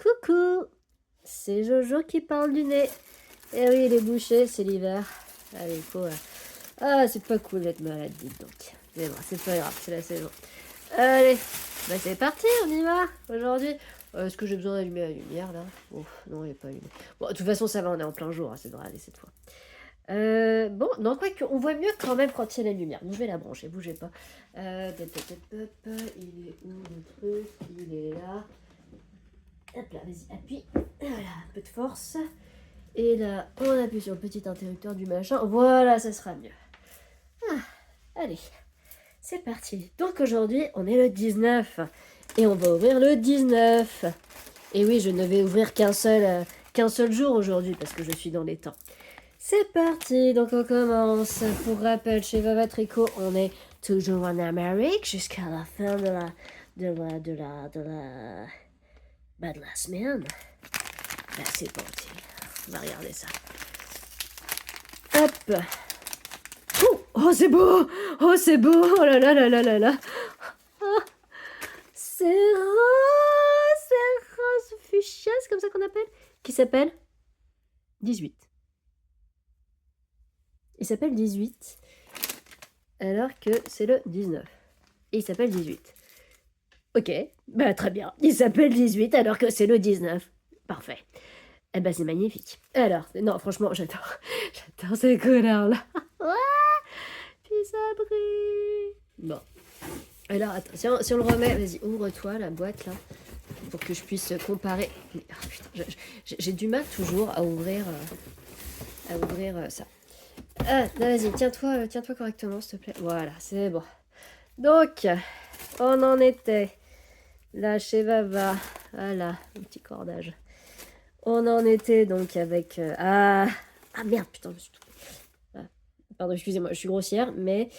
Coucou, c'est Jojo qui parle du nez. Eh oui, il est bouché, c'est l'hiver. Allez, il faut... Ah, c'est pas cool d'être malade, dites donc. Mais bon, c'est pas grave, c'est la saison. Allez, bah c'est parti, on y va, aujourd'hui. Est-ce que j'ai besoin d'allumer la lumière, là? Oh, non, il n'y a pas allumé. Bon, de toute façon, ça va, on est en plein jour, hein, ça devrait aller cette fois. Bon, non, quoique, on voit mieux quand même quand il y a la lumière. Donc, je vais la brancher, bougez pas. Il est où le truc? Il est là. Hop là, vas-y, appuie. Voilà, un peu de force. Et là, on appuie sur le petit interrupteur du machin. Voilà, ça sera mieux. Allez, c'est parti. Donc aujourd'hui, on est le 19. Et on va ouvrir le 19. Et oui, je ne vais ouvrir qu'un seul jour aujourd'hui parce que je suis dans les temps. C'est parti, donc on commence. Pour rappel, chez Vava Tricot, on est toujours en Amérique jusqu'à la fin de la semaine. Bah, c'est parti. On va regarder ça. Hop. Oh, c'est beau. Oh, c'est beau. Oh là là là là là là. Oh, c'est fuchsia, c'est comme ça qu'on appelle. Qui s'appelle 18. Il s'appelle 18 alors que c'est le 19. Et il s'appelle 18. Ok, bah très bien. Il s'appelle 18 alors que c'est le 19. Parfait. Eh ben c'est magnifique. Alors, non, franchement, j'adore. J'adore ces couleurs-là. Puis ça brille. Bon. Alors, attends, si on le remet, vas-y, ouvre-toi la boîte là, pour que je puisse comparer. Ah, putain, j'ai du mal toujours à ouvrir ça. Ah, vas-y, tiens-toi correctement, s'il te plaît. Voilà, c'est bon. Donc, on en était là chez Vava. Voilà, un petit cordage. On en était donc avec... Ah merde, putain, je me suis trompée. Ah, pardon, excusez-moi, je suis grossière, mais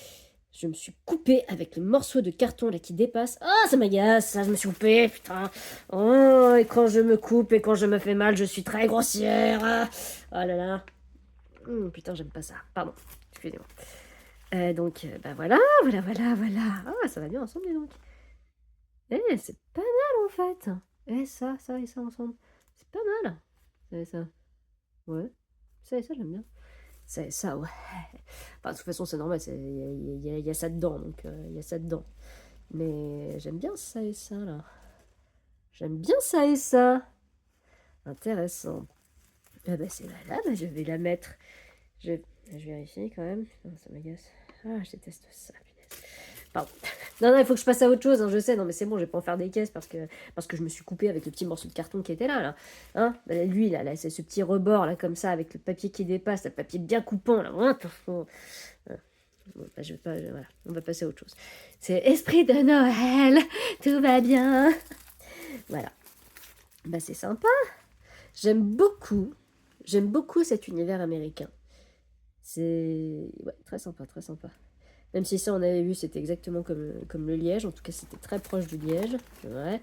je me suis coupée avec le morceau de carton là qui dépasse. Ah, ça m'agace, ça, je me suis coupée, putain. Oh, et quand je me coupe et quand je me fais mal, je suis très grossière. Ah, oh là là. Putain, j'aime pas ça. Pardon, excusez-moi. Donc, bah voilà. Ah, ça va bien ensemble, dis donc. C'est pas mal en fait. Ça et ça ensemble. C'est pas mal. Ça et ça. Ouais. Ça et ça, j'aime bien. Ça et ça, ouais. Enfin, de toute façon, c'est normal, il y a ça dedans, donc il y a ça dedans. Mais j'aime bien ça et ça, là. J'aime bien ça et ça. Intéressant. Ah bah c'est là, bah, je vais la mettre. Je vérifie quand même. Putain, ça m'agace. Ah, je déteste ça, punaise. Pardon. Non, il faut que je passe à autre chose, hein, je sais. Non, mais c'est bon, je vais pas en faire des caisses parce que je me suis coupée avec le petit morceau de carton qui était là, là. Hein, lui, là, c'est ce petit rebord, là, comme ça, avec le papier qui dépasse, le papier bien coupant, là. Bon, bah, voilà, on va passer à autre chose. C'est Esprit de Noël, tout va bien. Voilà. Bah, c'est sympa. J'aime beaucoup. J'aime beaucoup cet univers américain. C'est ouais, très sympa, très sympa. Même si ça, on avait vu, c'était exactement comme le liège. En tout cas, c'était très proche du liège. C'est vrai.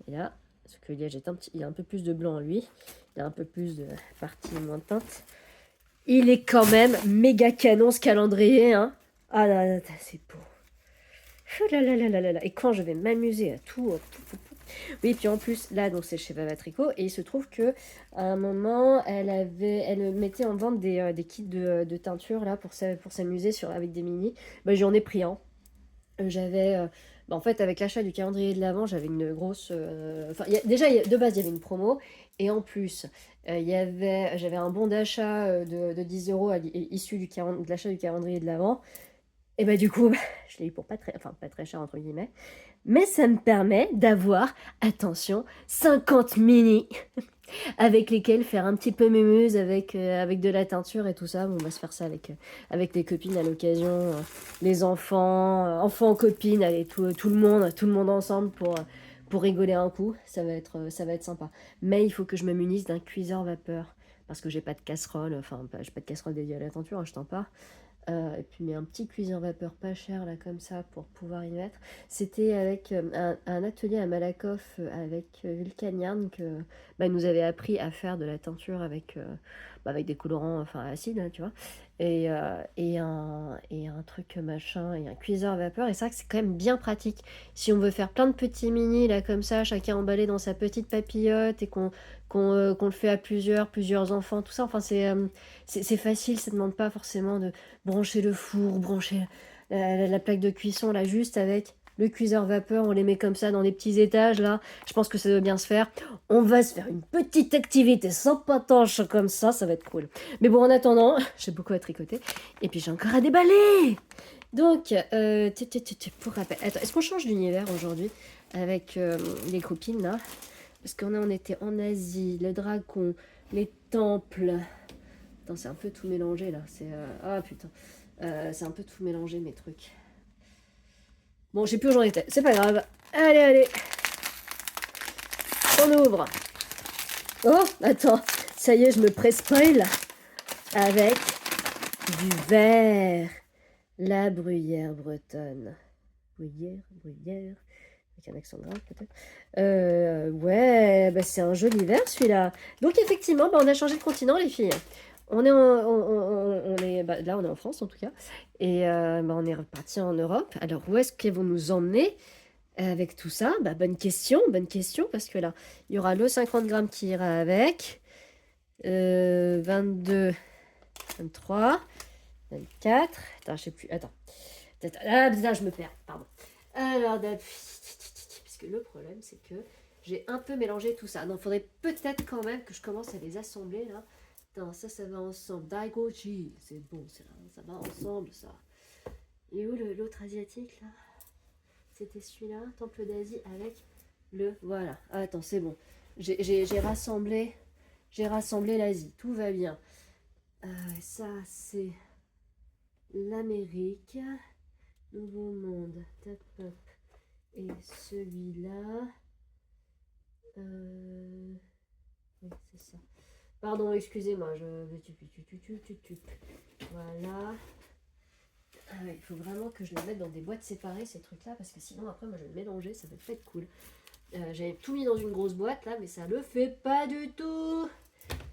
Et là, parce que le liège il a un peu plus de blanc en lui. Il a un peu plus de partie moins teinte. Il est quand même méga canon ce calendrier, hein. Ah là là, c'est beau. Là là là là là là. Et quand je vais m'amuser à tout. Oui, puis en plus, là, donc c'est chez Vava Tricot, et il se trouve que à un moment, elle mettait en vente des kits de teinture là pour s'amuser avec des mini. Bah, j'en ai pris un. J'avais, bah, en fait, avec l'achat du calendrier de l'Avent, j'avais une grosse. Enfin, de base, il y avait une promo, et en plus, j'avais un bon d'achat de 10 euros issu de l'achat du calendrier de l'Avent. Et bah du coup, je l'ai eu pour pas très cher entre guillemets. Mais ça me permet d'avoir, attention, 50 mini avec lesquels faire un petit peu mémuse avec de la teinture et tout ça. Bon, on va se faire ça avec les copines à l'occasion, les enfants, copines, allez, tout le monde ensemble pour rigoler un coup. Ça va être sympa. Mais il faut que je me munisse d'un cuiseur vapeur parce que j'ai pas de casserole, j'ai pas de casserole dédiée à la teinture, hein, je t'en parle. Et puis mais un petit cuiseur vapeur pas cher là comme ça pour pouvoir y mettre. C'était avec un atelier à Malakoff avec Vulcanian que bah, nous avait appris à faire de la teinture avec des colorants enfin acides, hein, tu vois. et un truc machin, et un cuiseur vapeur. Et c'est vrai que c'est quand même bien pratique. Si on veut faire plein de petits mini, là, comme ça, chacun emballé dans sa petite papillote, et qu'on le fait à plusieurs enfants, tout ça. Enfin, c'est facile, ça ne demande pas forcément de brancher le four, brancher la plaque de cuisson, là, juste avec le cuiseur vapeur. On les met comme ça dans des petits étages, là. Je pense que ça doit bien se faire. On va se faire une petite activité sans patanche comme ça va être cool. Mais bon, en attendant, j'ai beaucoup à tricoter. Et puis j'ai encore à déballer. Donc, pour rappel, attends, est-ce qu'on change d'univers aujourd'hui avec les copines là? Parce on était en Asie, le dragon, les temples. Attends, c'est un peu tout mélangé là. Ah putain. C'est un peu tout mélangé mes trucs. Bon, je sais plus où j'en étais. C'est pas grave. Allez. On ouvre. Oh, attends. Ça y est, je me pré-spoil avec du vert. La bruyère bretonne. Bruyère. Avec un accent grave peut-être. Ouais, bah c'est un joli vert celui-là. Donc effectivement, bah, on a changé de continent les filles. On est, là on est en France en tout cas. Et bah, on est reparti en Europe. Alors où est-ce qu'ils vont nous emmener avec tout ça? Bah, bonne question, parce que là, il y aura le 50 grammes qui ira avec. 22, 23, 24. Attends, je sais plus. Attends. Ah, là, je me perds, pardon. Alors, parce que le problème, c'est que j'ai un peu mélangé tout ça. Donc, il faudrait peut-être quand même que je commence à les assembler, là. Attends, ça va ensemble. Daigoji, c'est bon, ça va ensemble, ça. Et où l'autre asiatique, là? C'était celui-là, Temple d'Asie, avec le... Voilà. Ah, attends, c'est bon. J'ai rassemblé l'Asie. Tout va bien. Ça, c'est l'Amérique. Nouveau Monde. Tap, hop. Et celui-là... Oui, c'est ça. Pardon, excusez-moi. Voilà. Ah ouais, il faut vraiment que je les mette dans des boîtes séparées, ces trucs-là, parce que sinon, après, moi, je vais le mélanger, ça va pas être cool. J'avais tout mis dans une grosse boîte, là, mais ça le fait pas du tout.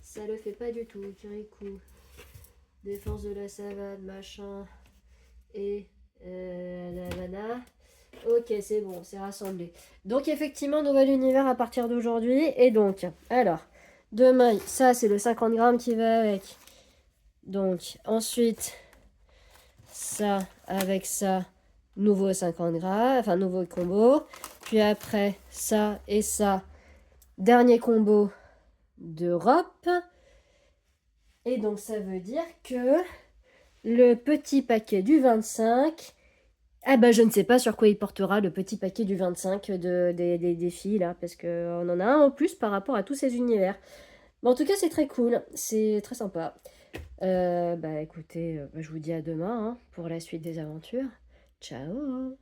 Ça le fait pas du tout. Kirikou. Défense de la savane, machin. Et la. Ok, c'est bon, c'est rassemblé. Donc, effectivement, nouvel univers à partir d'aujourd'hui. Et donc, alors, demain, ça, c'est le 50 grammes qui va avec. Donc, ensuite... ça avec ça, nouveau 50 grammes, enfin nouveau combo. Puis après, ça et ça, dernier combo d'Europe. Et donc ça veut dire que le petit paquet du 25, ah bah je ne sais pas sur quoi il portera le petit paquet du 25 des filles là, parce qu'on en a un en plus par rapport à tous ces univers. Mais en tout cas c'est très cool, c'est très sympa. Bah écoutez, je vous dis à demain hein, pour la suite des aventures. Ciao!